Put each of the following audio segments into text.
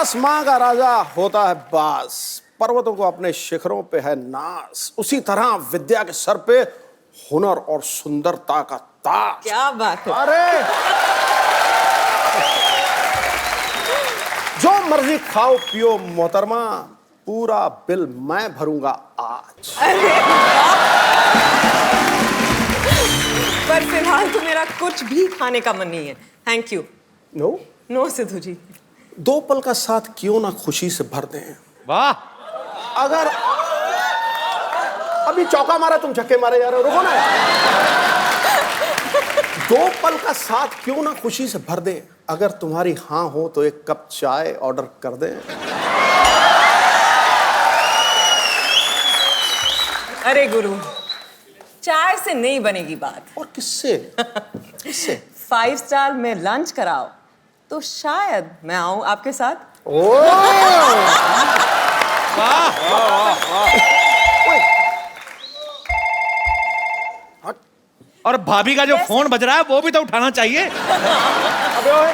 आसमां का राजा होता है बास, पर्वतों को अपने शिखरों पे है नाज, उसी तरह विद्या के सर पे हुनर और सुंदरता का ताज। क्या बात है। अरे जो मर्जी खाओ पियो मोहतरमा, पूरा बिल मैं भरूंगा आज। पर फिलहाल तो मेरा कुछ भी खाने का मन नहीं है, thank you. No no Sidhu ji. दो पल का साथ क्यों ना खुशी से भर दें। वाह, अगर अभी चौका मारा तुम छक्के मारे जा रहे हो, रुको ना। दो पल का साथ क्यों ना खुशी से भर दे, अगर तुम्हारी हाँ हो तो एक कप चाय ऑर्डर कर दें। अरे गुरु, चाय से नहीं बनेगी बात। और किससे? किससे? 5 स्टार में लंच कराओ तो शायद मैं आऊं आपके साथ। और भाभी का जो फोन बज रहा है वो भी तो उठाना चाहिए।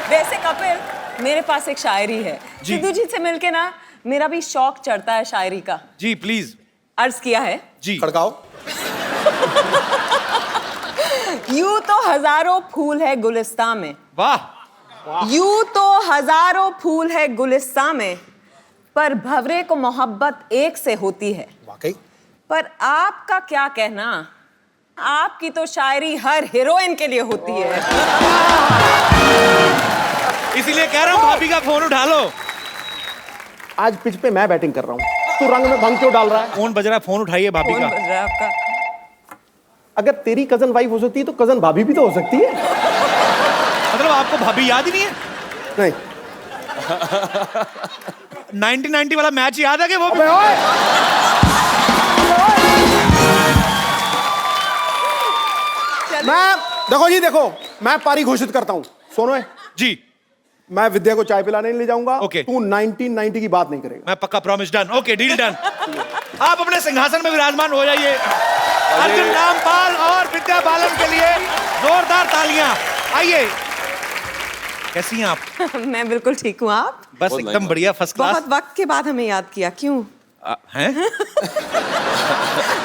वैसे कपिल, मेरे पास एक शायरी है, सिद्धू जी से मिलके ना मेरा भी शौक चढ़ता है शायरी का। जी प्लीज। अर्ज किया है जी। खड़काओ। यूं तो हजारों फूल है गुलिस्तां में। वाह। यूं तो हजारों फूल है गुलिस्तां में, पर भंवरे को मोहब्बत एक से होती है। वाकई। पर आपका क्या कहना, आपकी तो शायरी हर हीरोइन के लिए होती है। इसीलिए कह रहा हूँ भाभी का फोन उठा लो। आज पिच पे मैं बैटिंग कर रहा हूँ, तू रंग में भंग क्यों डाल रहा है? फोन बज रहा है, फोन उठाइए भाभी कौन का। बज रहा है आपका? अगर तेरी कजन वाइफ हो सकती है तो कजन भाभी भी तो हो सकती है। मतलब आपको भाभी याद ही नहीं है? नहीं। 1990 वाला मैच याद है कि वो? अबे ओए! मैं देखो जी, देखो मैं पारी घोषित करता हूँ। सोनो जी। मैं विद्या को चाय पिलाने नहीं ले जाऊंगा। ओके। तू 1990 की बात नहीं करेगा। मैं पक्का promise. Done. Okay, deal done. आप अपने सिंहासन में विराजमान हो जाइए। अर्जुन रामपाल और विद्या बालन के लिए जोरदार तालियां। आइए। कैसी हैं आप? मैं बिल्कुल ठीक हूँ, आप? बस एकदम बढ़िया, फर्स्ट क्लास। बहुत वक्त के बाद हमें याद किया, क्यों? हैं?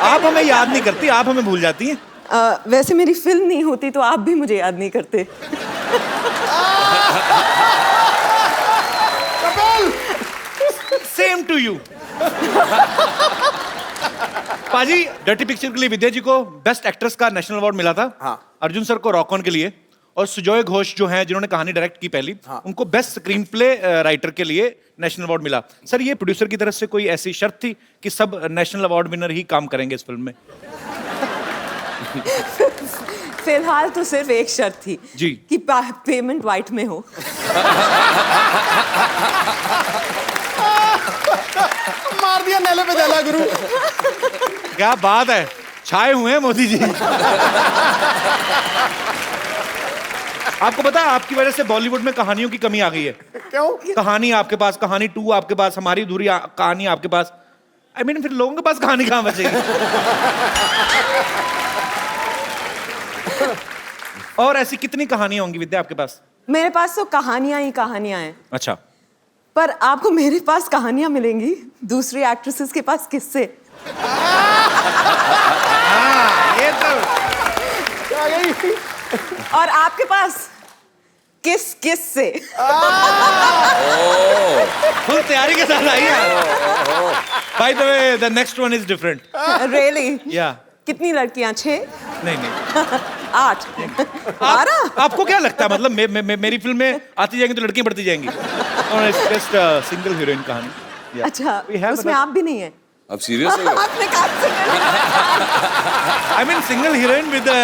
आप हमें याद नहीं करती, आप हमें भूल जाती हैं। वैसे मेरी फिल्म नहीं होती तो आप भी मुझे याद नहीं करते। Same to you. पाजी, डर्टी पिक्चर के लिए विद्या जी को बेस्ट एक्ट्रेस का नेशनल अवार्ड मिला था। हाँ। अर्जुन सर को रॉक ऑन के लिए, और सुजॉय घोष जो हैं जिन्होंने कहानी डायरेक्ट की पहली, हाँ। उनको बेस्ट स्क्रीन प्ले राइटर के लिए नेशनल अवार्ड मिला। सर, ये प्रोड्यूसर की तरफ से कोई ऐसी शर्त थी कि सब नेशनल अवार्ड विनर ही काम करेंगे इस फिल्म में? फिलहाल तो सिर्फ एक शर्त थी जी। कि पेमेंट व्हाइट में हो। मार दिया नेले पे देला गुरु। क्या बात है, छाए हुए हैं मोदी जी। आपको पता है आपकी वजह से बॉलीवुड में कहानियों की कमी आ गई है। क्यों? कहानी आपके पास, कहानी 2 आपके पास, हमारी अधूरी कहानी आपके पास। I mean, फिर लोगों के पास कहानी कहाँ बचेगी? और ऐसी कितनी कहानियां होंगी विद्या आपके पास? मेरे पास तो कहानियां ही कहानियां हैं। अच्छा। पर आपको मेरे पास कहानियां मिलेंगी, दूसरी एक्ट्रेसेस के पास किससे? ये तो और आपके पास किस से? फुल तैयारी के साथ आई है। By the way, the next one is different. Really? Yeah. कितनी लड़कियां? 6? नहीं। 8? 12? आपको क्या लगता है, मतलब मेरी फिल्म में आती जाएंगी तो लड़कियां बढ़ती जाएंगी? और it's just a single heroine कहानी। Yeah. अच्छा, We have उसमें आप भी नहीं है? अब सीरियस है? आपने कहा I mean single heroine with a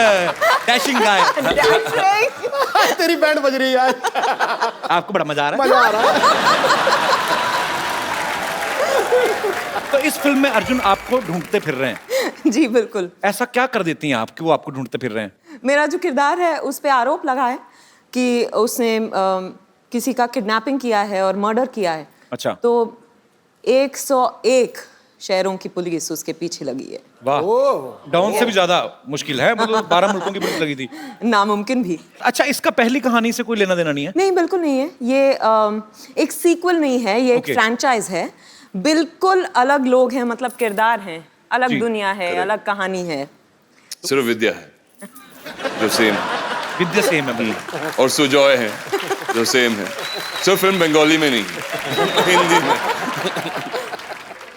dashing guy. That's right. तेरी बैंड बज रही है यार। आपको बड़ा मजा आ रहा है? मजा आ रहा है। तो इस फिल्म में अर्जुन आपको ढूंढते फिर रहे हैं। जी बिल्कुल। ऐसा क्या कर देती हैं आप कि वो आपको ढूंढते फिर रहे हैं? मेरा जो किरदार है उस पे आरोप लगा है कि उसने किसी का किडनैपिंग किया है और मर्डर किया है। अच्छा। तो 101 शहरों की पुलिस उसके पीछे लगी है। वाह, डॉन से भी ज्यादा मुश्किल है, मतलब 12 मुल्कों की पुलिस लगी थी। नामुमकिन भी अच्छा, इसका पहली कहानी से कोई लेना देना नहीं है? नहीं, बिल्कुल नहीं है। ये एक सीक्वल नहीं है, ये एक फ्रैंचाइज है। बिल्कुल अलग लोग हैं, मतलब किरदार हैं, अलग दुनिया है, अलग कहानी है। सिर्फ विद्या है जो सेम, विद्या सेम है और सुजॉय है जो सेम है। सिर्फ फिल्म बंगाली में नहीं, हिंदी में।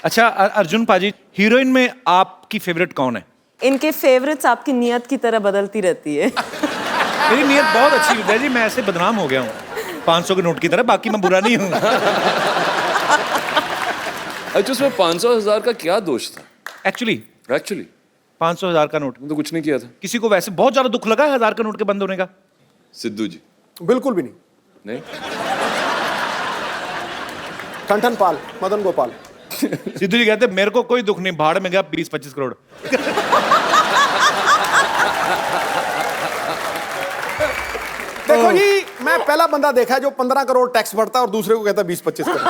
अच्छा अर्जुन पाजी, हीरोइन में आपकी फेवरेट कौन है? इनके फेवरेट्स आपकी नियत की तरह बदलती रहती है। मेरी नियत बहुत अच्छी है विद्या जी, मैं ऐसे बदनाम हो गया हूँ 500 के नोट की तरह, बाकी मैं बुरा नहीं हूँ। अच्छा, उसमें 500,000 का क्या दोष था? एक्चुअली 500,000 का नोट तो कुछ नहीं किया था। किसी को वैसे बहुत ज्यादा दुख लगा है 1000 का नोट के बंद होने का? सिद्धू जी बिल्कुल भी नहीं। नहीं, ठन पाल, मदन गोपाल। सिद्धू जी कहते मेरे को कोई दुख नहीं, भाड़ में गया 20-25 करोड़। देखो जी, मैं पहला बंदा देखा है जो 15 करोड़ टैक्स भरता है और दूसरे को कहता है 20-25 करोड़।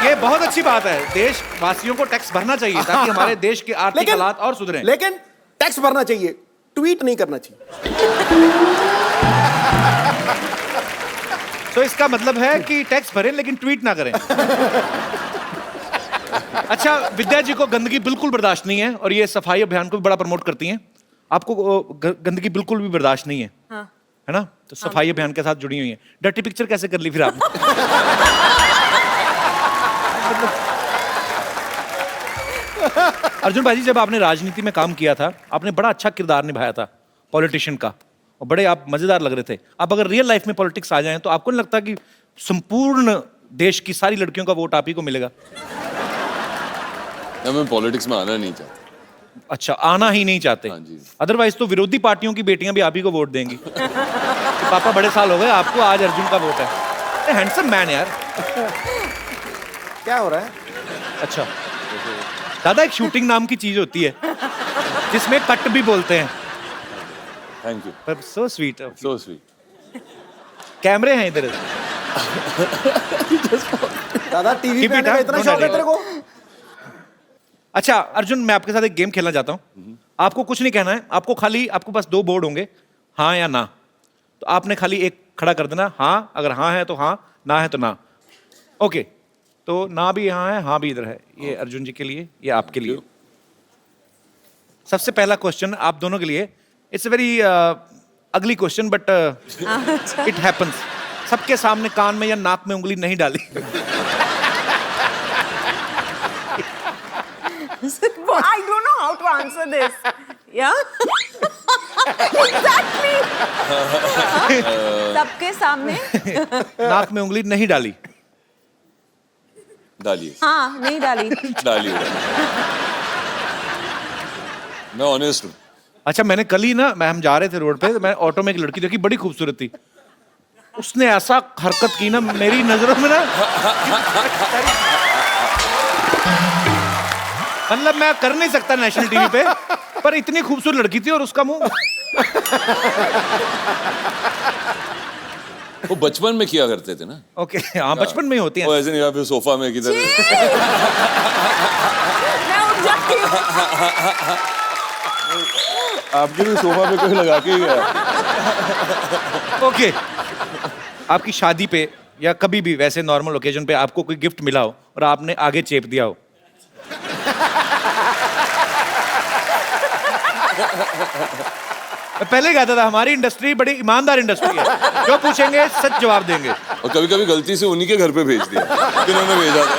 ये बहुत अच्छी बात है, देशवासियों को टैक्स भरना चाहिए ताकि हमारे देश के आर्थिक हालात और सुधरें। लेकिन टैक्स भरना चाहिए, ट्वीट नहीं करना चाहिए। तो इसका मतलब है कि टैक्स भरें लेकिन ट्वीट ना करें। अच्छा, विद्या जी को गंदगी बिल्कुल बर्दाश्त नहीं है और ये सफाई अभियान को भी बड़ा प्रमोट करती हैं। आपको गंदगी बिल्कुल भी बर्दाश्त नहीं है, हाँ। है ना? तो सफाई अभियान के साथ जुड़ी हुई है। डर्टी पिक्चर कैसे कर ली फिर आपने? अर्जुन भाई, जब आपने राजनीति में काम किया था, आपने बड़ा अच्छा किरदार निभाया था पॉलिटिशियन का, और बड़े आप मजेदार लग रहे थे। आप अगर रियल लाइफ में पॉलिटिक्स आ जाएं तो आपको नहीं लगता कि संपूर्ण देश की सारी लड़कियों का वोट आप ही को मिलेगा? ना, मैं पॉलिटिक्स में आना नहीं चाहता। अच्छा, आना ही नहीं चाहते? हाँ जी। अदरवाइज तो विरोधी पार्टियों की बेटियां भी आप ही को वोट देंगी। तो पापा बड़े साल हो गए आपको, आज अर्जुन का वोट है। हैंडसम मैन यार। क्या हो रहा है? अच्छा दादा, एक शूटिंग नाम की चीज होती है जिसमें कट भी बोलते हैं। थैंक यू, पर सो स्वीट, सो स्वीट। कैमरे हैं इधर। दादा टीवी Keep पे it आने का up, इतना don't शौक है worry. तेरे को? अच्छा अर्जुन, मैं आपके साथ एक गेम खेलना चाहता हूँ। आपको कुछ नहीं कहना है, आपको बस 2 बोर्ड होंगे, हाँ या ना। तो आपने खाली एक खड़ा कर देना, हाँ अगर हाँ है तो हाँ, ना है तो ना। ओके, तो ना भी यहाँ है, हाँ भी इधर है। ये अर्जुन जी के लिए, ये आपके लिए। सबसे पहला क्वेश्चन आप दोनों के लिए। It's a very ugly question but it happens. सबके सामने कान में या नाक में उंगली नहीं डाली। I don't know how to answer this. Yeah? Exactly. सबके सामने नाक में उंगली नहीं डाली। डालिए, हाँ, नहीं डाली। डालिए। मैं ऑनेस्ट हूँ। अच्छा, मैंने कल ही ना, हम जा रहे थे रोड पे, तो मैं ऑटो में एक लड़की देखी, बड़ी खूबसूरत थी। उसने ऐसा हरकत की ना मेरी नजरों में ना, मतलब मैं कर नहीं सकता नेशनल टीवी पे, पर इतनी खूबसूरत लड़की थी और उसका मुंह। वो बचपन में किया करते थे ना। ओके, हाँ बचपन में ही होती वो है। ऐसे नहीं, या फिर सोफा में किधर। मैं उठ जाती हूँ। आपके भी सोफा पे कोई लगा के ही गया। ओके, आपकी शादी पे या कभी भी वैसे नॉर्मल ओकेजन पे आपको कोई गिफ्ट मिला हो और आपने आगे चेप दिया हो। मैं पहले कहता था हमारी इंडस्ट्री बड़ी ईमानदार इंडस्ट्री है, जो पूछेंगे सच जवाब देंगे। और कभी कभी गलती से उन्हीं के घर पे भेज दिया जिन्होंने भेजा था।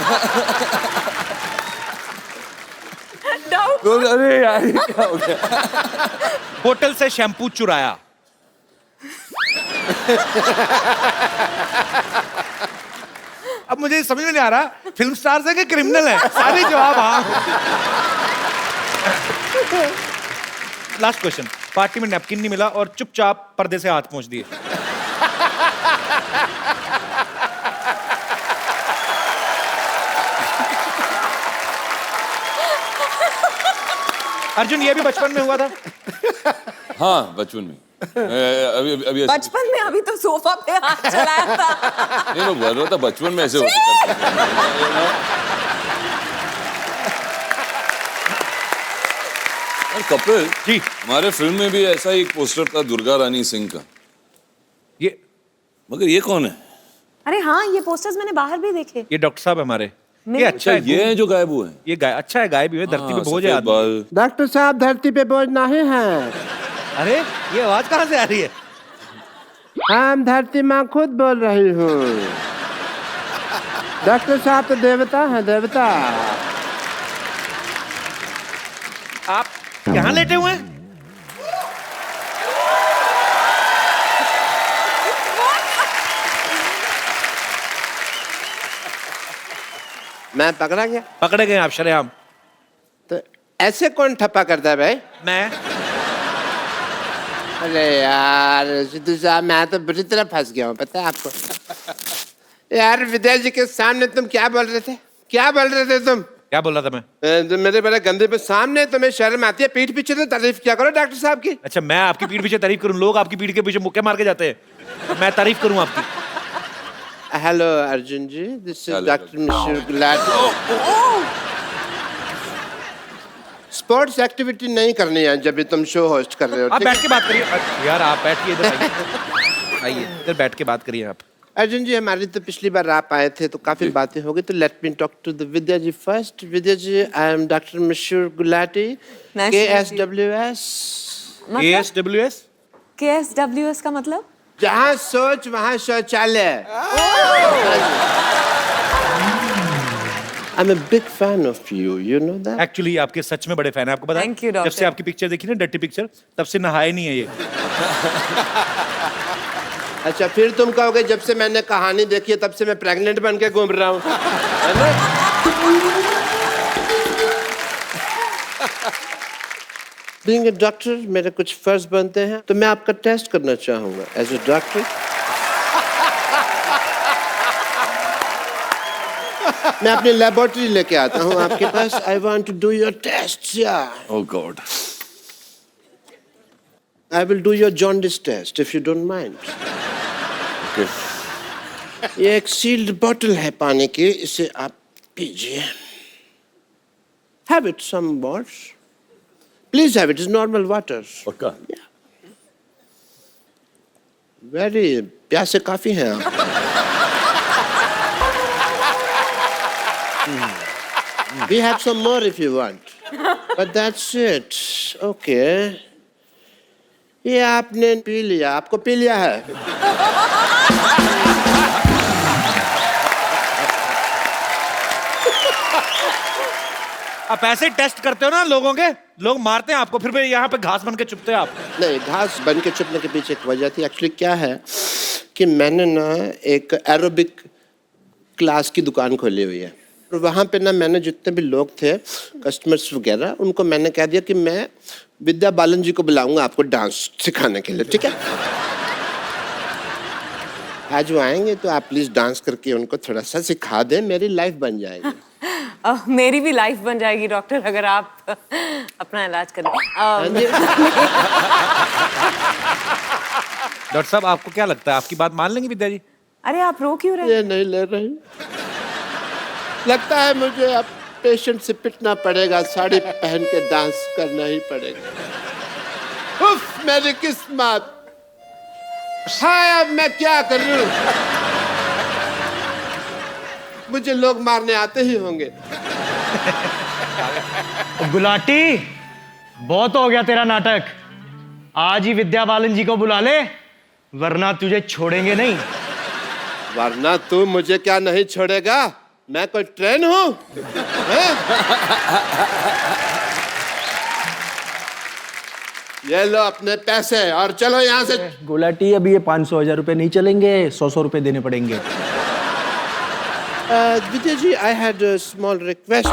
तो अरे यार, ये क्या हो गया? होटल से शैम्पू चुराया। अब मुझे समझ में नहीं आ रहा फिल्म स्टार्स है कि क्रिमिनल है। सारे जवाब हाँ। लास्ट क्वेश्चन, पार्टी में नैपकिन नहीं मिला और चुपचाप पर्दे से हाथ पहुंच दिए। अर्जुन, ये भी बचपन में हुआ था? हाँ, बचपन में। अभी अभी ऐसे- बचपन में अभी तो सोफा पे हाथ चलाया था। नहीं, मैं बोल रहा था बचपन में ऐसे होते थे। और कपिल जी। हमारे फिल्म में भी ऐसा एक पोस्टर था दुर्गा रानी सिंह का, ये मगर ये कौन है? अरे हाँ, ये पोस्टर्स मैंने बाहर भी देखे। ये डॉक्टर साहब हमारे। ये मेरे- अच्छा है, ये है जो गायब हुए हैं। ये गाय अच्छा है, गाय भी है, धरती पे बोझ है सफेद आदमी। बाल। डॉक्टर साहब धरती पे बोझ नहीं है। अरे ये आवाज कहाँ से आ रही है? हम धरती माँ खुद बोल रही हूँ। डॉक्टर साहब तो देवता है, देवता। आप यहाँ लेटे हुए हैं? मैं पकड़ा गया पकड़े गए आप शरेआम। तो ऐसे कौन ठप्पा करता है भाई? मैं अरे यार सिद्धू साहब, मैं तो बुरी तरह फंस गया हूँ, पता है आपको? यार विद्या जी के सामने तुम क्या बोल रहे थे? क्या बोल रहे थे तुम? क्या बोल रहा था मैं? जो मेरे बड़े गंदे पे सामने तुम्हें शर्म आती है, पीठ पीछे तो तारीफ क्या करो डॉक्टर साहब की। अच्छा, मैं आपकी पीठ पीछे तारीफ करूं? लोग आपकी पीठ के पीछे मुक्के मार के जाते हैं, तो मैं तारीफ करूं आपकी? Hello Arjun ji, this is Hello, doctor Mishra Gulati. Sports activity नहीं करनी है जब भी तुम शो होस्ट कर रहे हो, आप ठीक बैठ है? के बात करिए यार, आप बैठिए इधर, आइए आइए इधर बैठ के बात करिए आप। अर्जुन जी, हमारी तो पिछली बार आप आए थे तो काफी बातें हो गई, तो let me talk to the Vidya ji first. Vidya ji, I am doctor Mishra Gulati, Nice to meet you. KSWS। ASWS? KSWS का मतलब? जहाँ सोच वहाँ शौचालय। I'm a big fan of you, you know that? Actually आपके सच में बड़े फैन है, आपको पता है? Thank you, जब doctor. से आपकी पिक्चर देखी ना, डर्टी पिक्चर, तब से नहाए नहीं है ये। अच्छा, फिर तुम कहोगे जब से मैंने कहानी देखी है तब से मैं प्रेग्नेंट बन के घूम रहा हूँ, है ना? Being a doctor, मेरे कुछ फर्ज बनते हैं, तो मैं आपका टेस्ट करना चाहूँगा एज ए डॉक्टर। मैं अपनी लेबोरेटरी लेके आता हूँ आपके पास। I want to do your tests, yeah. Oh God. I will do your jaundice test if you don't mind. Okay. ये एक सील्ड बोतल है पानी की, इसे आप पीजिए। Have it some more. Please have it. It's normal water. पक्का? Very प्यासे काफी हैं आप। We have some more if you want. But that's it. Okay. ये आपने पी लिया, आपको पी लिया है। आप ऐसे टेस्ट करते हो ना लोगों के, लोग मारते हैं आपको, फिर भी यहाँ पे घास बन के चुपते हैं आप। नहीं, घास बन के चुपने के पीछे एक वजह थी। एक्चुअली क्या है कि मैंने ना एक एरोबिक क्लास की दुकान खोली हुई है, और वहाँ पे ना मैंने जितने भी लोग थे कस्टमर्स वगैरह, उनको मैंने कह दिया कि मैं विद्या बालन जी को बुलाऊंगा आपको डांस सिखाने के लिए, ठीक है? आज वो आएंगे तो आप प्लीज डांस करके उनको थोड़ा सा सिखा दें, मेरी लाइफ बन जाएगी। मेरी भी लाइफ बन जाएगी डॉक्टर, अगर आप अपना इलाज करें। हाँ जी। डॉक्टर साहब, आपको क्या लगता है, आपकी बात मान लेंगे विद्या जी? अरे आप रो क्यों रहे हैं? ये नहीं ले रही, लगता है मुझे अब पेशेंट से पिटना पड़ेगा, साड़ी पहन के डांस करना ही पड़ेगा। उफ, मेरी किस्मत। हाँ, अब मैं क्या करूं? मुझे लोग मारने आते ही होंगे। गुलाटी, बहुत हो गया तेरा नाटक। आज ही विद्या बालन जी को बुला ले, वरना तुझे छोड़ेंगे नहीं। वरना तू मुझे क्या नहीं छोड़ेगा? मैं कोई ट्रेन हूं? हैं? ये लो अपने पैसे और चलो यहाँ से। गुलाटी, अभी ये 500-1000 रुपए नहीं चलेंगे, 100 रुपए देने पड़ेंगे। Vijay ji, I had a small request.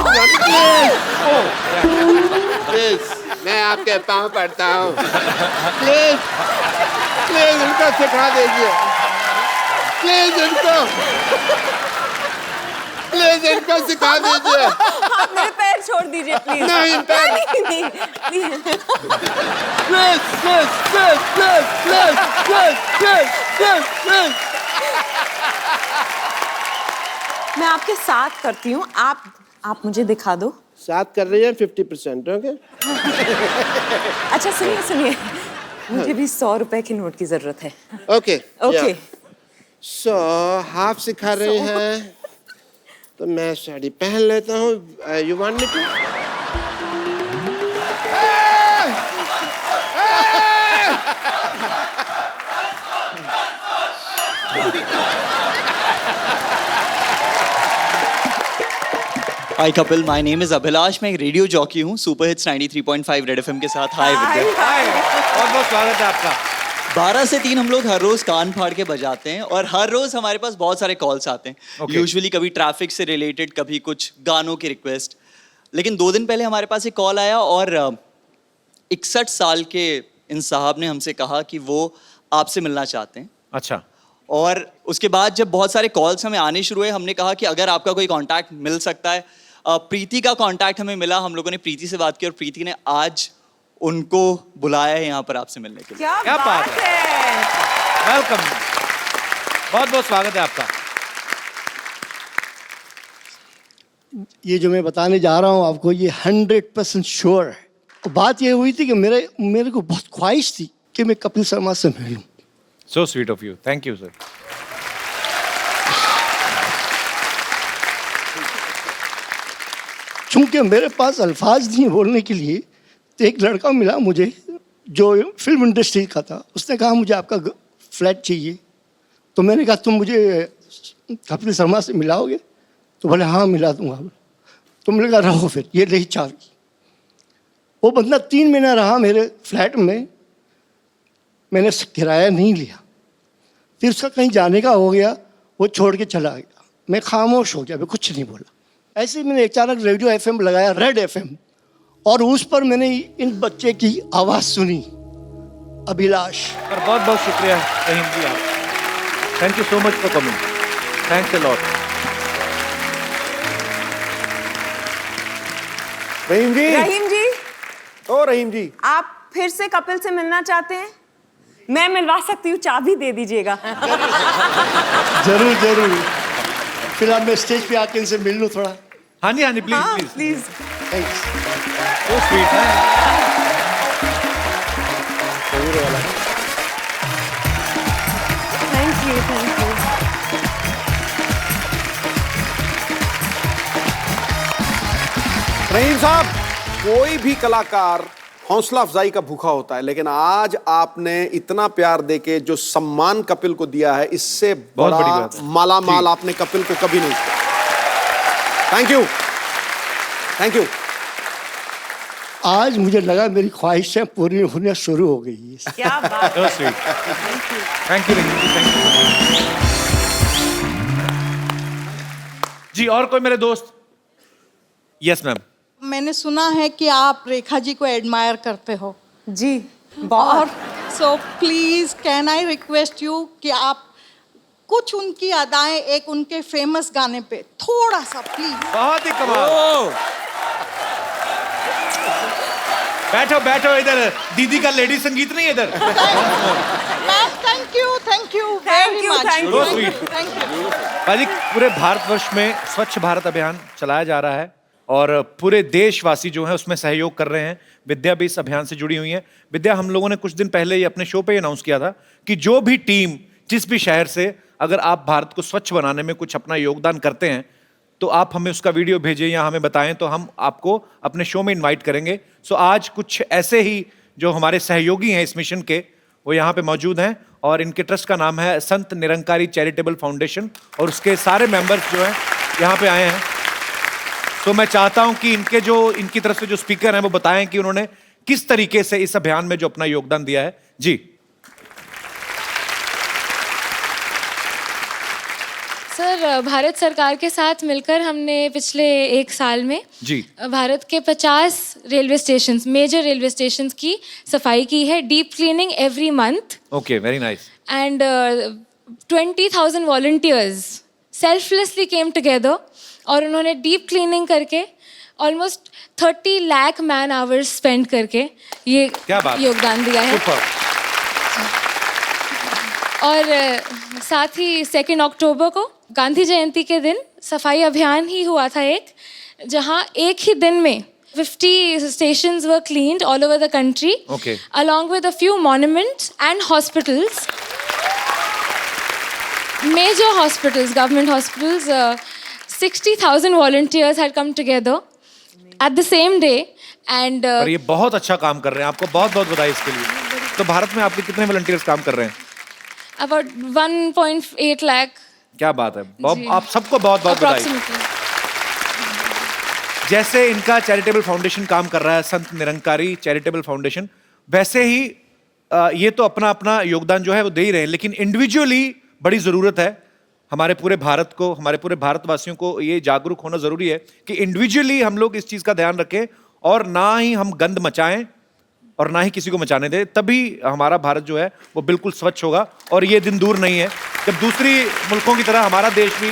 Please, मैं आपके पाँव पड़ता हूँ। Please, please इनको सिखा दीजिए। Please इनको। प्लीज इनको सिखा दीजिए। आप मेरे पैर छोड़ दीजिए प्लीज। नहीं, पैर- नहीं, please. Please please please please please please please please. मैं आपके साथ करती हूँ, आप मुझे दिखा दो। साथ कर रही है 50%, ओके? अच्छा सुनिए, मुझे भी 100 रुपए के नोट की जरूरत है। Okay okay. सो हाफ सिखा रहे हैं तो मैं साड़ी पहन लेता हूँ। You want me to? Hi Kapil, my name is Abhilash. मैं एक रेडियो जॉकी हूँ सुपर हिट्स 93.5 रेड एफएम के साथ। हाय विद्या। हाय, बहुत बहुत स्वागत है आपका। 12 से 3 हम लोग हर रोज कान फाड़ के बजाते हैं और हर रोज हमारे पास बहुत सारे कॉल्स आते हैं। Okay. यूजुअली कभी ट्रैफिक से रिलेटेड, कभी कुछ गानों की रिक्वेस्ट। लेकिन 2 दिन पहले हमारे पास एक कॉल आया और 61 साल के इन साहब ने हमसे कहा कि वो आपसे मिलना चाहते हैं। अच्छा, और उसके बाद जब बहुत सारे कॉल्स हमें आने शुरू हुए, हमने कहा कि अगर आपका कोई कांटेक्ट मिल सकता है। प्रीति का कांटेक्ट हमें मिला, हम लोगों ने प्रीति से बात की और प्रीति ने आज उनको बुलाया है यहाँ पर आपसे मिलने के लिए। क्या बात है। वेलकम, बहुत बहुत स्वागत है आपका। ये जो मैं बताने जा रहा हूँ आपको, ये 100% श्योर है। बात ये हुई थी कि मेरे को बहुत ख्वाहिश थी कि मैं कपिल शर्मा से मिलूं। So sweet of you, thank you sir. चूंकि मेरे पास अल्फाज नहीं बोलने के लिए, तो एक लड़का मिला मुझे जो फिल्म इंडस्ट्री का था। उसने कहा मुझे आपका फ्लैट चाहिए। तो मैंने कहा तुम मुझे कपिल शर्मा से मिलाओगे? तो बोले हाँ मिला दूंगा। तो मैंने कहा रहो फिर, ये रही चाबी। वो बंदा 3 महीना रहा मेरे फ्लैट में, मैंने किराया नहीं लिया। फिर उसका कहीं जाने का हो गया, वो छोड़ के चला गया। मैं खामोश हो गया, मैं कुछ नहीं बोला। ऐसे ही मैंने अचानक रेडियो एफएम लगाया, रेड एफएम, और उस पर मैंने इन बच्चे की आवाज़ सुनी, अभिलाष। और बहुत बहुत शुक्रिया रहीम जी आप। Thank you so much for coming, thanks a lot. Rahim ji, Rahim ji, ओ रहीम जी, आप फिर से कपिल से मिलना चाहते हैं? मैं मिलवा सकती हूँ, चाबी दे दीजिएगा। जरूर जरूर। फिर अब मैं स्टेज पे आके इनसे मिल लूँ थोड़ा। हाँ जी, हाँ जी, प्लीज हाँ please. Please. Thanks. So sweet है। Thank you. रहीम साहब, कोई भी कलाकार हौसला अफजाई का भूखा होता है, लेकिन आज आपने इतना प्यार देके जो सम्मान कपिल को दिया है, इससे बहुत बड़ी बड़ा बात है। मालामाल आपने कपिल को कभी नहीं किया। Thank you, thank you. आज मुझे लगा मेरी ख्वाहिशें पूरी होना शुरू हो गई है। क्या बात so sweet, thank you Rahim ji, thank you जी। और कोई मेरे दोस्त? Yes ma'am. मैंने सुना है कि आप रेखा जी को एडमायर करते हो। जी, और बहुत। So please can I request you कि आप कुछ उनकी अदाएं एक उनके फेमस गाने पे थोड़ा सा प्लीज। बहुत ही कमाल। बैठो बैठो, इधर दीदी का लेडी संगीत नहीं है इधर। Ma'am thank you very much. thank you. So sweet. Thank you. भाजी, पूरे भारतवर्ष में स्वच्छ भारत अभियान चलाया जा रहा है और पूरे देशवासी जो हैं उसमें सहयोग कर रहे हैं। विद्या भी इस अभियान से जुड़ी हुई है। विद्या, हम लोगों ने कुछ दिन पहले ही अपने शो पे अनाउंस किया था कि जो भी टीम जिस भी शहर से, अगर आप भारत को स्वच्छ बनाने में कुछ अपना योगदान करते हैं तो आप हमें उसका वीडियो भेजें या हमें बताएं, तो हम आपको अपने शो में इनवाइट करेंगे। सो आज कुछ ऐसे ही जो हमारे सहयोगी हैं इस मिशन के, वो यहाँ पे मौजूद हैं और इनके ट्रस्ट का नाम है संत निरंकारी चैरिटेबल फाउंडेशन और उसके सारे मेंबर्स जो हैं यहाँ पे आए हैं। तो मैं चाहता हूं कि इनकी तरफ से जो स्पीकर हैं वो बताएं कि उन्होंने किस तरीके से इस अभियान में जो अपना योगदान दिया है। जी सर, भारत सरकार के साथ मिलकर हमने पिछले 1 साल में जी भारत के 50 railway stations, major railway stations की सफाई की है, deep cleaning every month. Okay, very nice. And 20,000 volunteers selflessly came together और उन्होंने डीप क्लीनिंग करके almost 30 lakh man hours spend करके ये क्या बात, योगदान दिया है। सुपर। और साथ ही 2 अक्टूबर को गांधी जयंती के दिन सफाई अभियान ही हुआ था एक, जहां एक ही दिन में 50 stations were cleaned all over the country, Okay. along with a few monuments and hospitals. Major hospitals, government hospitals. 60,000 volunteers had come together at the same day, and पर ये बहुत अच्छा काम कर रहे हैं, आपको बहुत बहुत बधाई इसके लिए। तो भारत में आपके कितने वॉलंटियर्स काम कर रहे हैं? about 1.8 lakh. क्या बात है, बहुत, जी। आप सबको बहुत बहुत बधाई। Approximately. जैसे इनका चैरिटेबल फाउंडेशन काम कर रहा है, संत निरंकारी चैरिटेबल फाउंडेशन, वैसे ही ये तो अपना अपना योगदान जो है वो दे ही रहे हैं, लेकिन इंडिविजुअली बड़ी ज़रूरत है हमारे पूरे भारत को, हमारे पूरे भारतवासियों को ये जागरूक होना ज़रूरी है कि इंडिविजुअली हम लोग इस चीज़ का ध्यान रखें और ना ही हम गंद मचाएं और ना ही किसी को मचाने दें, तभी हमारा भारत जो है वो बिल्कुल स्वच्छ होगा। और ये दिन दूर नहीं है जब दूसरी मुल्कों की तरह हमारा देश भी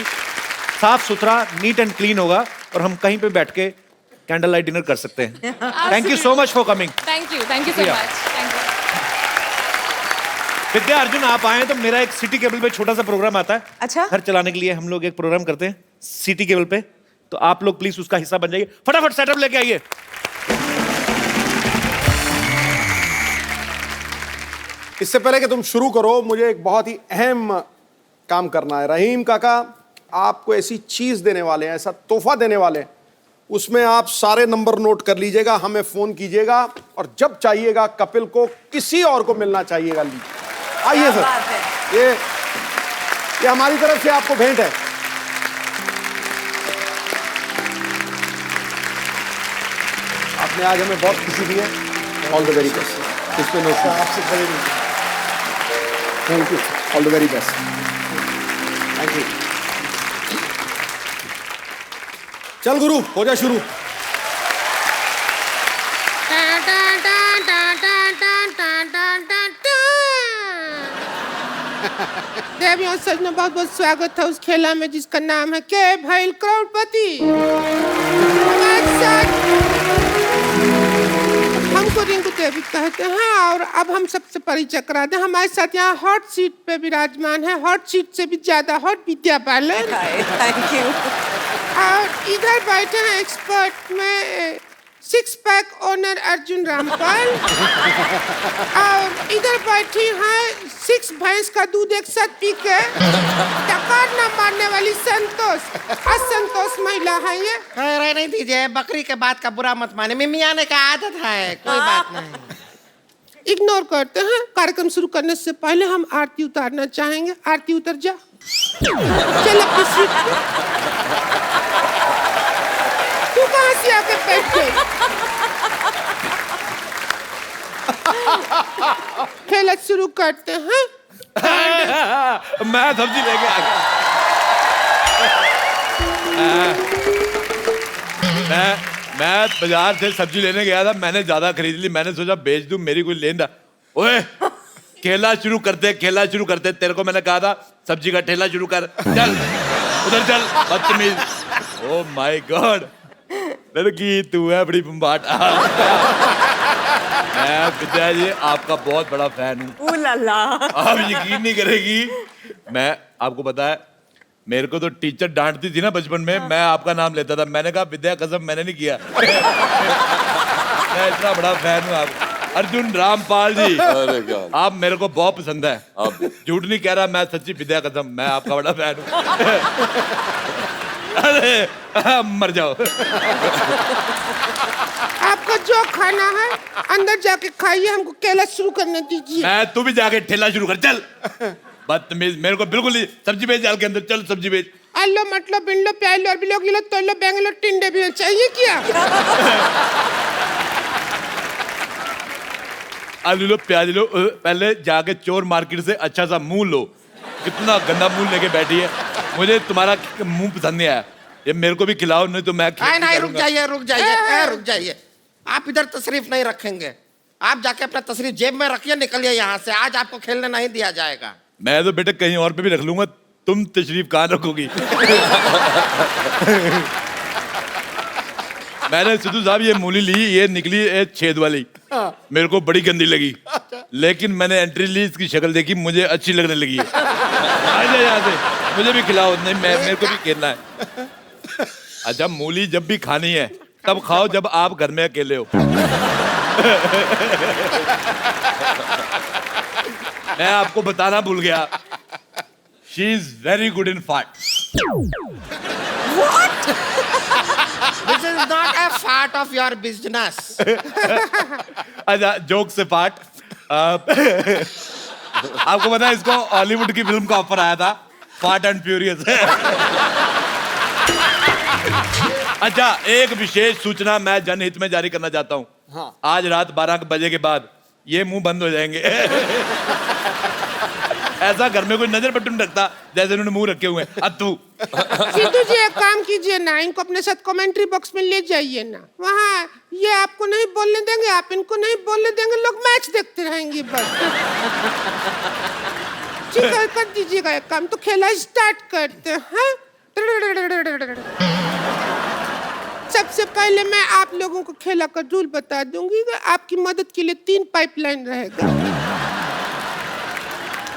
साफ सुथरा, नीट एंड क्लीन होगा और हम कहीं पे बैठ के कैंडल लाइट डिनर कर सकते हैं। Thank you so much for coming. Thank you so much. Thank you. विद्या अर्जुन, आप आए तो मेरा एक सिटी केबल पे छोटा सा प्रोग्राम आता है। अच्छा। घर चलाने के लिए हम लोग एक प्रोग्राम करते हैं सिटी केबल पे, तो आप लोग प्लीज उसका हिस्सा बन जाइए। फटाफट सेटअप लेके आइए। इससे पहले कि तुम शुरू करो, मुझे एक बहुत ही अहम काम करना है। रहीम काका आपको ऐसी चीज देने वाले हैं, ऐसा तोहफा देने वाले हैं, उसमें आप सारे नंबर नोट कर लीजिएगा, हमें फोन कीजिएगा और जब चाहिएगा कपिल को किसी और को मिलना चाहिएगा। आइए सर, ये हमारी तरफ से आपको भेंट है। आपने आज हमें बहुत खुशी दी है। All the very best. इस पे नोट आपसे खरीद। Thank you, all the very best. Thank you. चल गुरु, हो जा शुरू। देवियों सजनों, बहुत बहुत स्वागत है उस खेला में जिसका नाम है के भैल करोड़पति। हमारे साथ हमको रिंकू देवी कहते हैं और अब हम सबसे परिचय करा दें। हमारे साथ यहाँ हॉट सीट पे विराजमान है, हॉट सीट से भी ज्यादा hot Vidya Balan. Thank you. और इधर बैठे हैं एक्सपर्ट में 6 पैक ओनर अर्जुन रामपाल। और इधर बैठी हैं 6 भैंस का दूध एक साथ पी के टकार न मारने वाली संतोष। असंतोष महिला है ये। नहीं दीजिए, बकरी के बात का बुरा मत माने, मिमी आने का आदत है, कोई बात नहीं। इग्नोर करते हैं। कार्यक्रम शुरू करने से पहले हम आरती उतारना चाहेंगे। आरती उतर जा। चल अपनी सीट पे। तू कहाँ से आके बैठ गई? खेला शुरू करते हैं। मैं सब्जी लेके आ गया। मैं बाजार से सब्जी लेने गया था, मैंने ज्यादा खरीद ली, मैंने सोचा बेच दूं, मेरी कोई लेना। ओए खेला शुरू करते, तेरे को मैंने कहा था सब्जी का ठेला शुरू कर। चल उधर चल, बदतमीज। ओह माय गॉड, लड़की तू है बड़ी बम्बाट। मैं विद्या जी आपका बहुत बड़ा फैन हूँ। आप यकीन नहीं करेगी, मैं आपको पता है मेरे को तो टीचर डांटती थी ना बचपन में, मैं आपका नाम लेता था। मैंने कहा विद्या कसम मैंने नहीं किया। मैं इतना बड़ा फैन हूँ आप अर्जुन रामपाल जी। अरे क्या, आप मेरे को बहुत पसंद है। आप झूठ नहीं कह रहा, मैं सच्ची विद्या कसम, मैं आपका बड़ा फैन हूँ। अरे मर जाओ। आपको जो खाना है अंदर जाके खाइए, हमको केला शुरू करने दीजिए। मैं तू भी जाके ठेला शुरू कर। चल बदतमीज, मेरे को बिल्कुल नहीं। सब्जी बेच जाल के अंदर, चल सब्जी बेच। आलो मतलब बिल्लो प्यालो और बिलो किलो तोलो बेंगलो टिंडे भी चाहिए क्या? आलू लो, प्याज लो, पहले जाके चोर मार्केट से अच्छा सा मुंह लो। कितना गंदा मुंह लेके बैठी है, मुझे तुम्हारा मुंह पसंद नहीं आया। ये मेरे को भी खिलाओ, नहीं तो मैं नहीं, रुक जाइए। आप इधर तशरीफ नहीं रखेंगे, आप जाके अपना तशरीफ जेब में रखिए, निकलिए यहाँ से। आज आपको खेलने नहीं दिया जाएगा। मैं तो बेटे कहीं और पे भी रख लूंगा, तुम तशरीफ कहाँ रखोगी? मैंने सिद्धू साहब ये मूली ली, ये निकली छेद वाली, मेरे को बड़ी गंदी लगी, लेकिन मैंने एंट्री ली, इसकी शक्ल देखी, मुझे अच्छी लगने लगी है। आ जा यहाँ से, मुझे भी खिलाओ। नहीं, मेरे को भी खेलना है। अच्छा, मूली जब भी खानी है तब खाओ जब आप घर में अकेले हो। मैं आपको बताना भूल गया, she is very good in fart. This is not a part of your business. अच्छा, जोक से पार्ट। आपको पता है इसको हॉलीवुड की फिल्म का ऑफर आया था, फास्ट एंड फ्यूरियस। अच्छा, एक विशेष सूचना मैं जनहित में जारी करना चाहता हूँ। हाँ। आज रात 12 बजे के बाद ये मुंह बंद हो जाएंगे। ऐसा घर में कोई नजर बटन रखता जैसे उन्होंने मुंह रखे हुए हैं। अत्तू। सिद्धू जी एक काम कीजिए ना, इनको अपने साथ कमेंट्री बॉक्स में ले जाइए ना, वहाँ ये आपको नहीं बोलने देंगे, आप इनको नहीं बोलने देंगे, लोग मैच देखते रहेंगे बस। ठीक है, कर दीजिएगा एक काम, तो खेला स्टार्ट करते हैं। सबसे पहले मैं आप लोगों को खेला का रूल बता दूंगी। आपकी मदद के लिए 3 पाइपलाइन रहेगा।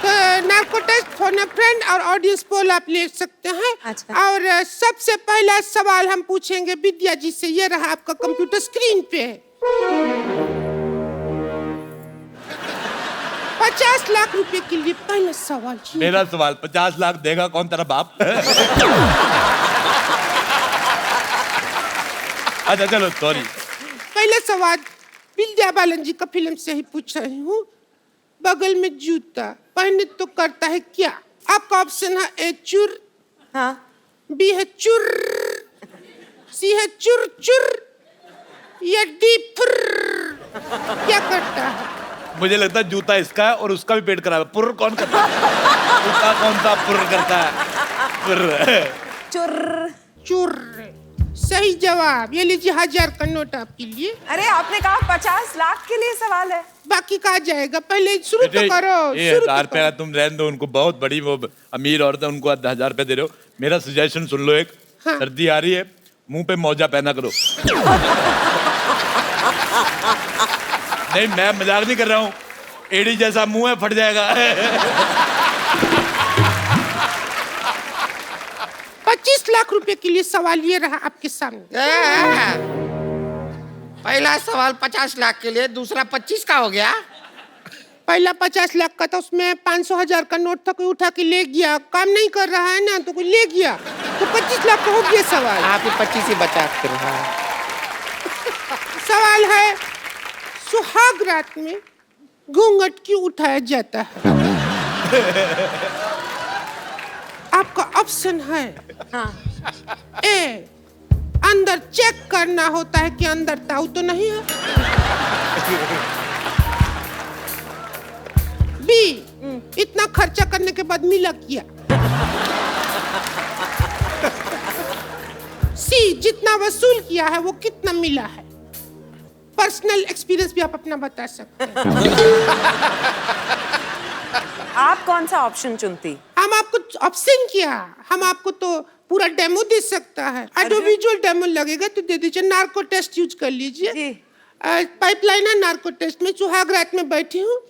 तो narco test, phone a friend और ऑडियंस पोल आप ले सकते हैं। अच्छा। और सबसे पहला सवाल हम पूछेंगे विद्या जी से, ये रहा आपका कंप्यूटर स्क्रीन पे। 50 लाख रुपए के लिए पहला सवाल। मेरा सवाल, 50 लाख देगा कौन, तेरा बाप? अच्छा चलो, सॉरी। पहला सवाल विद्या बालन जी का फिल्म से ही पूछ रही हूँ। बगल में जूता पहने तो करता है क्या? आपका ऑप्शन है ए चुर, हाँ, बी है चुर, सी है चुर चुर, या डी फुर। क्या करता है? मुझे लगता है जूता इसका है और उसका भी पेट खराब है। पुर्र कौन करता है? उसका कौन सा पुर्र करता है? पुर्र। चुर। चुर सही जवाब। ये लीजिए 1000 का नोट आपके लिए। अरे आपने कहा 50 लाख के लिए सवाल है। बाकी कहा जाएगा, पहले शुरू तो करो। ये 1000 रुपया तुम रहने दो, उनको बहुत बड़ी वो अमीर औरत है, उनको 1000 रुपया दे रहे हो। मेरा सजेशन सुन लो एक। हाँ। सर्दी आ रही है, मुंह पे मौजा पहना करो। नहीं, मैं मजाक नहीं कर रहा हूँ, एड़ी जैसा मुंह है, फट जाएगा। 25 लाख रुपए के लिए सवाल ये रहा आपके सामने। पहला सवाल 50 लाख के लिए, दूसरा 25 का हो गया। पहला 50 लाख का था, उसमें 500,000 का नोट था, कोई उठा के ले गया। काम नहीं कर रहा है ना, तो कोई ले गया, तो 25 लाख का हो गया सवाल। आप ही 25 ही बचा कर रहा है। सवाल है, सुहाग रात में घूंघट क्यों उठाया जाता है? आपका ऑप्शन है, हाँ, ए अंदर चेक करना होता है कि अंदर ताऊ तो नहीं है। बी इतना खर्चा करने के बाद मिला क्या। सी जितना वसूल किया है वो कितना मिला है। पर्सनल एक्सपीरियंस भी आप अपना बता सकते हैं। आप कौन सा ऑप्शन चुनती? हम आपको ऑप्शन क्या, हम आपको तो पूरा डेमो दे सकता है। ऑडियोविजुअल डेमो लगेगा तो दे दीजिए। नार्को टेस्ट यूज कर लीजिए। पाइपलाइन है नार्को टेस्ट में। सुहाग रात में बैठी हूँ,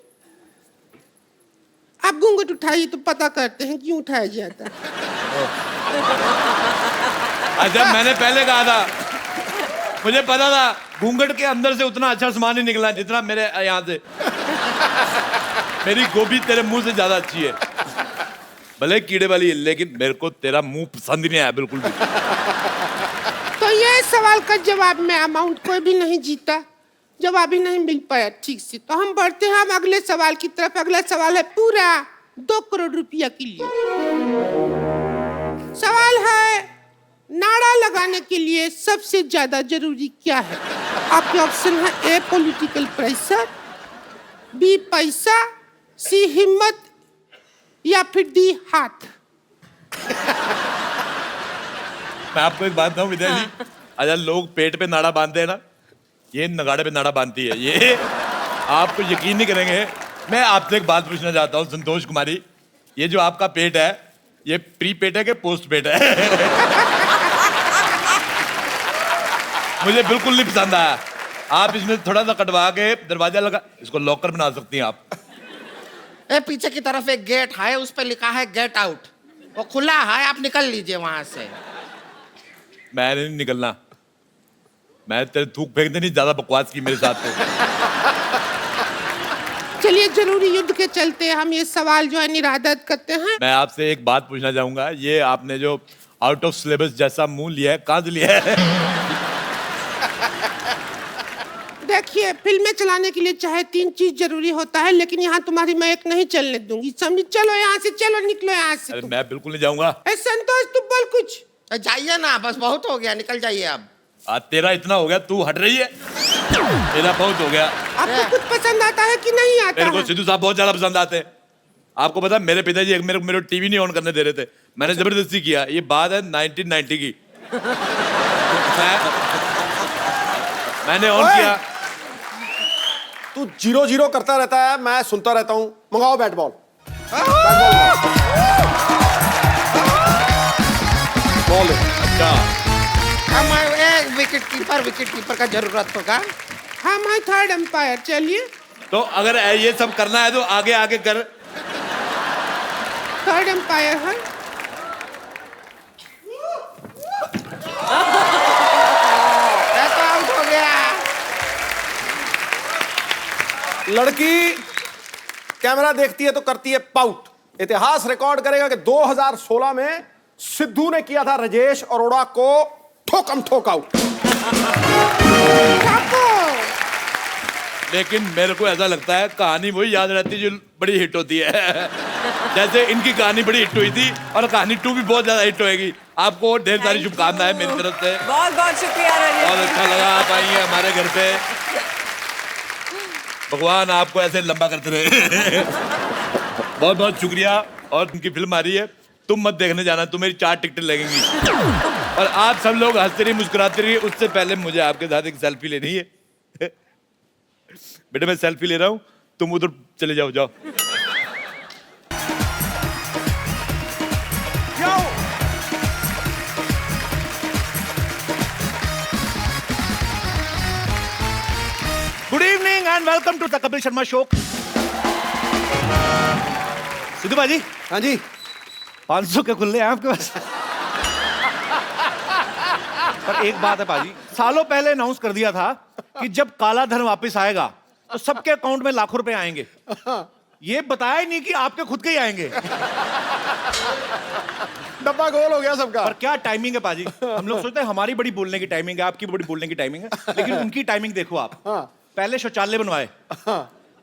आप घूंघट उठाइए तो पता करते हैं क्यों उठाया जाता है। अच्छा, मैंने पहले कहा था, मुझे पता था घूंघट के अंदर से उतना अच्छा सामान नहीं निकला जितना मेरे यहाँ से। मेरी गोभी तेरे मुंह से ज्यादा अच्छी है, भले कीड़े वाली है, लेकिन मेरे को तेरा मुंह पसंद ही नहीं आया बिल्कुल भी। तो ये सवाल का जवाब में अमाउंट कोई भी नहीं जीता, जवाब ही नहीं मिल पाया ठीक से। तो हम बढ़ते हैं हम अगले सवाल की तरफ। अगला सवाल है पूरा 2 करोड़ रुपया के लिए। सवाल है, नारा लगाने के लिए सबसे ज्यादा जरूरी क्या है? आपके ऑप्शन है ए पॉलिटिकल प्रेशर, बी पैसा, सी हिम्मत, या फिर डी हाथ। मैं आपको एक बात बताऊं विद्या जी, अच्छा लोग पेट पे नाड़ा बांधते हैं ना, ये नगाड़े पे नाड़ा बांधती है। ये आपको यकीन नहीं करेंगे। मैं आपसे एक बात पूछना चाहता हूँ संतोष कुमारी, ये जो आपका पेट है ये प्रीपेड है कि पोस्टपेड है? मुझे बिल्कुल नहीं पसंद आया। आप इसमें थोड़ा सा कटवा के दरवाजा लगा, इसको लॉकर बना सकती हैं आप। पीछे की तरफ एक गेट है, उस पर लिखा है गेट आउट, वो खुला है, आप निकल लीजिए वहां से। मैंने नहीं निकलना, मैं तेरे थूक फेंक देनी, ज्यादा बकवास की मेरे साथ तो। चलिए जरूरी युद्ध के चलते हम ये सवाल जो है निरादत करते हैं। मैं आपसे एक बात पूछना चाहूंगा, ये आपने जो आउट ऑफ सिलेबस जैसा मुंह लिया है, कहाँ से लिया है? देखिए, फिल्में चलाने के लिए चाहे 3 चीज जरूरी होता है, लेकिन यहाँ तुम्हारी मैं एक नहीं चलने दूंगी, समझी? चलो यहाँ से, चलो निकलो यहाँ से। अरे मैं बिल्कुल नहीं जाऊंगा। संतोष तू बोल कुछ। जाइए ना, बस बहुत हो गया, निकल जाइए अब। आज तेरा इतना हो गया, तू हट रही है, तेरा बहुत हो गया। आपको कुछ पसंद आता है कि नहीं आता? मेरे को सिद्धू साहब बहुत ज्यादा पसंद आते हैं। आपको पता है मेरे पिताजी मेरे टीवी नहीं ऑन करने दे रहे थे, मैंने जबरदस्ती किया। ये बात है 1990 की। मैंने ऑन किया। तू 0-0 करता रहता है, मैं सुनता रहता हूं। मंगाओ बैट बॉल। बॉल अच्छा, हम विकेट कीपर का जरूरत होगा। हम हैं थर्ड अंपायर। चलिए, तो अगर ये सब करना है तो आगे आगे कर। थर्ड अंपायर है। तो आउट हो गया। लड़की कैमरा देखती है तो करती है पाउट। इतिहास रिकॉर्ड करेगा कि 2016 में सिद्धू ने किया था राजेश अरोड़ा को ठोकम ठोक आउट। लेकिन मेरे को ऐसा लगता है कहानी वही याद रहती है जो बड़ी हिट होती है। जैसे इनकी कहानी बड़ी हिट हुई थी और कहानी 2 भी बहुत ज्यादा हिट होएगी। आपको ढेर सारी शुभकामनाएं मेरी तरफ से। बहुत बहुत शुक्रिया राजेश। बहुत अच्छा लगा आप आई हैं हमारे घर पे। भगवान आपको ऐसे लंबा करते रहे। बहुत बहुत शुक्रिया। और उनकी फिल्म आ रही है, तुम मत देखने जाना, तुम्हें 4 टिकटें लगेंगी। और आप सब लोग हंसते रहिए, मुस्कुराते रहिए। उससे पहले मुझे आपके साथ एक सेल्फी लेनी है। बेटा मैं सेल्फी ले रहा हूं, तुम उधर चले जाओ। जाओ good evening and welcome to the Kapil Sharma show. Sidhu बाजी। हाँ जी। 500 के खुले हैं आपके पास? पर एक बात है पाजी, सालों पहले अनाउंस कर दिया था कि जब काला धन वापस आएगा तो सबके अकाउंट में लाखों रुपए आएंगे। ये बताया ही नहीं कि आपके खुद के ही आएंगे। डब्बा गोल हो गया सबका। पर क्या टाइमिंग है पाजी। हम लोग सोचते हैं हमारी बड़ी बोलने की टाइमिंग है, आपकी बड़ी बोलने की टाइमिंग है, लेकिन उनकी टाइमिंग देखो आप। पहले शौचालय बनवाए।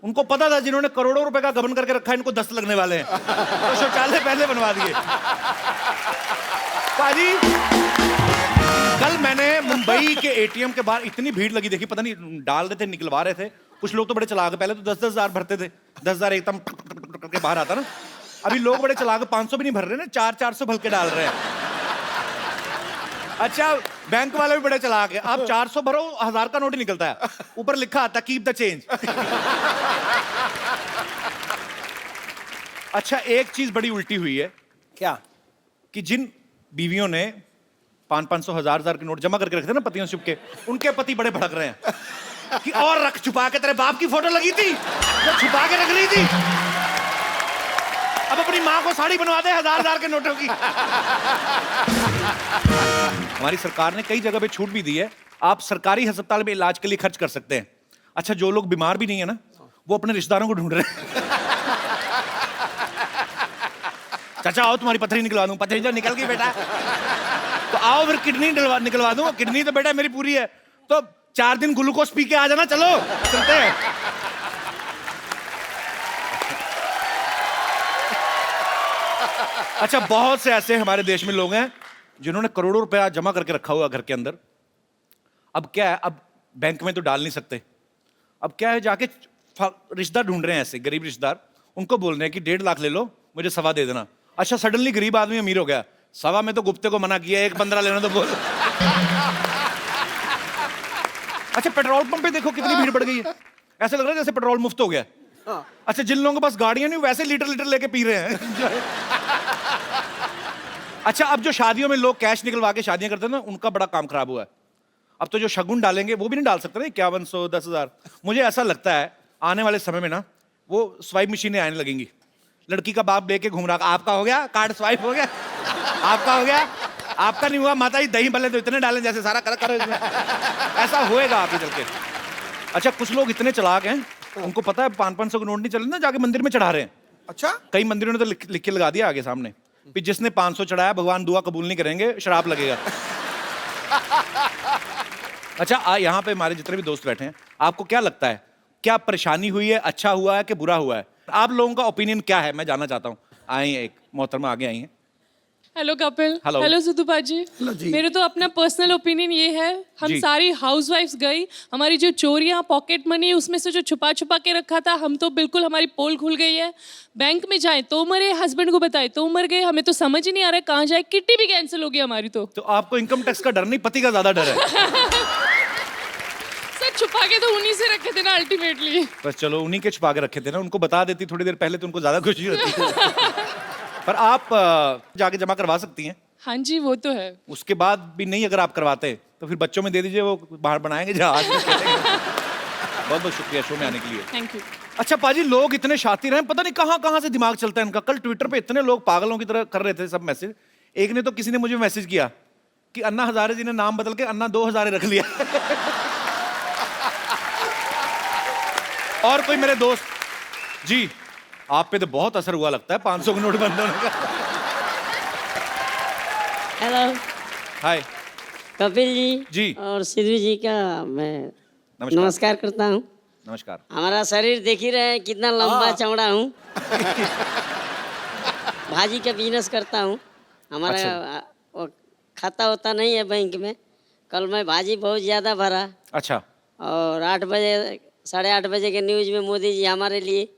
उनको पता था जिन्होंने करोड़ों रुपए का गबन करके रखा है इनको 10 लगने वाले हैं, तो शौचालय पहले बनवा दिए। पाजी कल मैंने मुंबई के एटीएम के बाहर इतनी भीड़ लगी देखी, पता नहीं डाल रहे थे निकलवा रहे थे। कुछ लोग तो बड़े चलाक, पहले तो 10-10 हजार भरते थे, 10 हजार एकदम करके बाहर आता ना। अभी लोग बड़े चलाक 500 भी नहीं भर रहे ना, 400 भर के डाल रहे हैं। अच्छा बैंक वाले भी बड़े चलाक है, आप 400 भरो 1000 का नोट ही निकलता है, ऊपर लिखा आता कीप द चेंज। अच्छा एक चीज बड़ी उल्टी हुई है। क्या? कि जिन बीवियों ने 500 1000 के नोट जमा करके रखे थे ना पतियों से छुपके, उनके पति बड़े भड़क रहे हैं कि और रख, छुपा के, तेरे बाप की फोटो लगी थी तो छुपा के रख ली थी, अब अपनी माँ को साड़ी बनवा दे 1000 के नोटों की। हमारी सरकार ने कई जगह पे छूट भी दी है, आप सरकारी अस्पताल में इलाज के लिए खर्च कर सकते हैं। अच्छा जो लोग बीमार भी नहीं है ना, वो अपने रिश्तेदारों को ढूंढ रहे हैं। चाचा आओ तुम्हारी पथरी निकलवा दूं। पथरी तो निकल गई बेटा, तो आओ फिर किडनी निकलवा दूं। किडनी तो बेटा मेरी पूरी है, तो 4 दिन ग्लूकोज पी के आ जाना, चलो चलते हैं। अच्छा बहुत से ऐसे हमारे देश में लोग हैं जिन्होंने करोड़ों रुपया जमा करके रखा हुआ घर के अंदर। अब क्या है, अब बैंक में तो डाल नहीं सकते, अब क्या है जाके रिश्तेदार ढूंढ रहे हैं, ऐसे गरीब रिश्तेदार, उनको बोल रहे हैं कि 1.5 लाख ले लो, मुझे 1.25 दे देना। अच्छा सडनली गरीब आदमी अमीर हो गया, 1.25 में तो गुप्ते को मना किया, 1.15 लेना तो बोल। अच्छा पेट्रोल पंप पे देखो कितनी भीड़ बढ़ गई है, ऐसा लग रहा है जैसे पेट्रोल मुफ्त हो गया। अच्छा जिन लोगों के पास गाड़ियां नहीं वैसे लीटर लेके पी रहे हैं। अच्छा, अब जो शादियों में लोग कैश निकलवा के शादियां करते हैं ना, उनका बड़ा काम खराब हुआ है। अब तो जो शगुन डालेंगे वो भी नहीं डाल सकते ना, 5100 10,000। मुझे ऐसा लगता है आने वाले समय में ना वो स्वाइप मशीनें आने लगेंगी। लड़की का बाप लेके घूम रहा, आपका हो गया कार्ड स्वाइप हो गया, आपका हो गया, आपका नहीं हुआ माता जी दही भले तो इतने डालें जैसे सारा करो इसमें। ऐसा होएगा आगे चल के। अच्छा, कुछ लोग इतने चालाक हैं, उनको पता है 500 के नोट नहीं चले ना, जाके मंदिर में चढ़ा रहे हैं। अच्छा, कई मंदिरों ने तो लिख के लगा दिया आगे सामने कि जिसने 500 चढ़ाया भगवान दुआ कबूल नहीं करेंगे, श्राप लगेगा। अच्छा, यहाँ पे हमारे जितने भी दोस्त बैठे हैं, आपको क्या लगता है, क्या परेशानी हुई है, अच्छा हुआ है कि बुरा हुआ है? आप लोगों का ओपिनियन क्या है, मैं जानना चाहता हूँ। आई हैं एक मोहतरमा आगे आई हैं। हेलो कपिल। हेलो। हेलो सुधु बाजी। मेरे तो अपना पर्सनल ओपिनियन ये है, हम सारी हाउसवाइफ्स गई, हमारी जो चोरियां पॉकेट मनी उसमें से जो छुपा छुपा के रखा था, हम तो बिल्कुल हमारी पोल खुल गई है। बैंक में जाए तो मरे, हस्बैंड को बताए तो मर गए, हमें तो समझ ही नहीं आ रहा है कहाँ जाए। किट्टी भी कैंसिल हो गई हमारी। तो आपको इनकम टैक्स का डर नहीं, पति का ज्यादा डर है। सर छुपा के तो उन्हीं से रखे थे ना अल्टीमेटली। बस चलो, उन्हीं के छुपा के रखे थे ना, उनको बता देती थोड़ी देर पहले तो उनको ज्यादा खुशी होती। पर आप जाके जमा करवा सकती हैं। हाँ जी, वो तो है। उसके बाद भी नहीं अगर आप करवाते तो फिर बच्चों में दे दीजिए, वो बाहर बनाएंगे जहाज में। बहुत बहुत शुक्रिया शो में आने के लिए। Thank you. अच्छा पाजी, लोग इतने शातिर हैं, पता नहीं कहाँ कहाँ से दिमाग चलता है इनका। कल ट्विटर पे इतने लोग पागलों की तरह कर रहे थे सब मैसेज। एक ने तो किसी ने मुझे मैसेज किया कि अन्ना हजारे जी ने नाम बदल के अन्ना 2 हजारे रख लिया। और कोई मेरे दोस्त जी, आप पे तो बहुत असर हुआ लगता है 500 के नोट बंद होने का। हेलो हाय कपिल जी और सिद्धू जी का मैं नमस्कार करता हूँ। नमस्कार। हमारा शरीर देख ही रहे हैं कितना लंबा चौड़ा हूँ। भाजी का बिजनेस करता हूँ। हमारा वो खाता होता नहीं है बैंक में। कल मैं भाजी बहुत ज़्यादा भरा। अच्छा। और 8 बजे 8:30 बजे के न्यूज़ में मोदी जी हमारे लिए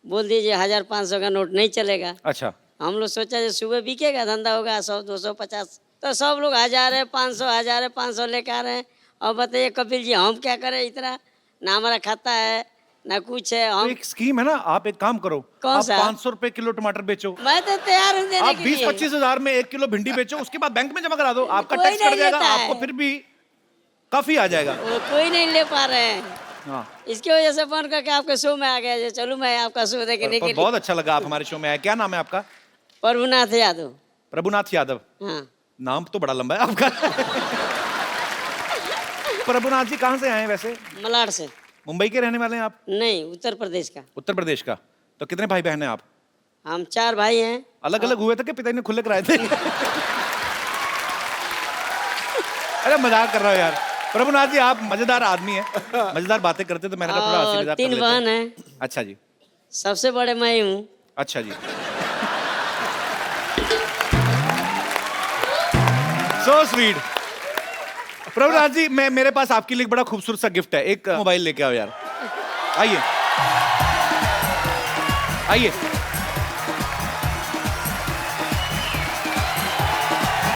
बोल दीजिए 1500 का नोट नहीं चलेगा। अच्छा। हम लोग सोचा जो सुबह बिकेगा, धंधा होगा 100 200 50, तो सब लोग 1000 500 500 लेकर आ रहे हैं। और बताइए कपिल जी हम क्या करें, इतना ना हमारा खाता है ना कुछ है। हम तो एक स्कीम है ना, आप एक काम करो, कौन आप सा? 500 रुपए किलो टमाटर बेचो। मैं तो तैयार हूँ देने आप के लिए। 20-25 हजार में 1 किलो भिंडी बेचो, उसके बाद बैंक में जमा करा दो, आपका कोई टैक्स कट नहीं जाएगा, लेता है। आपको फिर भी काफी आ जाएगा। वो कोई नहीं ले पा रहे हैं। हाँ। इसकी वजह से फोन करके आपके शो में आ गया। चलो मैं आपका शो देखने के लिए। बहुत अच्छा लगा आप हमारे शो में आए। क्या नाम है आपका? प्रभुनाथ यादव। प्रभुनाथ यादव। हाँ। नाम तो बड़ा लंबा है आपका। प्रभुनाथ जी कहाँ से आए हैं वैसे? मलाड से। मुंबई के रहने वाले हैं आप? नहीं, उत्तर प्रदेश का। उत्तर प्रदेश का। तो कितने भाई बहन हैं आप? हम 4 भाई हैं। अलग अलग हुए थे कि पिताजी ने खुले कराए थे? अरे मजाक कर रहा हूँ यार। प्रभुनाथ जी आप मजेदार आदमी हैं, मजेदार बातें करते, तो मैंने कहा थोड़ा हंसी मजाक कर 3 लेते बहन हैं। हैं। अच्छा जी। सबसे बड़े मैं हूँ। अच्छा जी। So sweet. प्रभुनाथ जी, मैं मेरे पास आपके लिए एक बड़ा खूबसूरत सा गिफ्ट है। एक मोबाइल लेके आओ यार। आइए आइए।